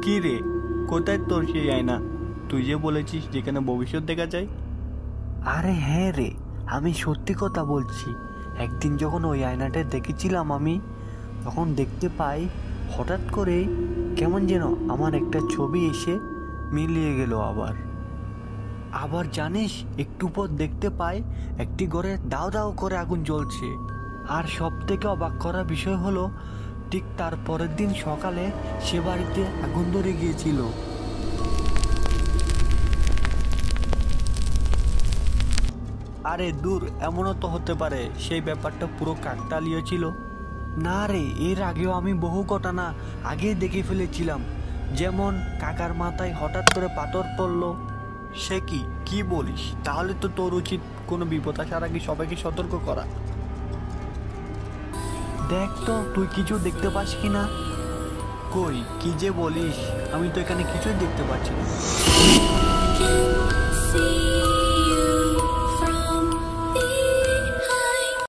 কি রে, কোথায় তোর সেই আয়না? তুই যে বলেছিস যেখানে ভবিষ্যৎ দেখা যায়। আরে হ্যাঁ রে, আমি সত্যি কথা বলছি। একদিন যখন ওই আয়নাটা দেখেছিলাম আমি, তখন দেখতে পাই হঠাৎ করেই কেমন যেন আমার একটা ছবি এসে মিলিয়ে গেল। আবার আবার জানিস, একটু পর দেখতে পাই একটি ঘরে দাও দাও করে আগুন জ্বলছে। আর সব থেকে অবাক করা বিষয় হলো, ঠিক তার পরের দিন সকালে সে বাড়িতে আগুন ধরে গিয়েছিল। আরে দূর, এমনও তো হতে পারে সেই ব্যাপারটা পুরো কাকতালীয় ছিল। না রে, এর আগেও আমি বহু ঘটনা আগেই দেখে ফেলেছিলাম। যেমন কাকার মাথায় হঠাৎ করে পাথর পড়লো। সে কি কি বলিস? তাহলে তো তোর উচিত কোনো বিপদ আসার আগে সবাইকে সতর্ক করা। দেখ তো তুই কিছু দেখতে পাস কি না? কই, কি যে বলিস, আমি তো এখানে কিছুই দেখতে পাচ্ছি না।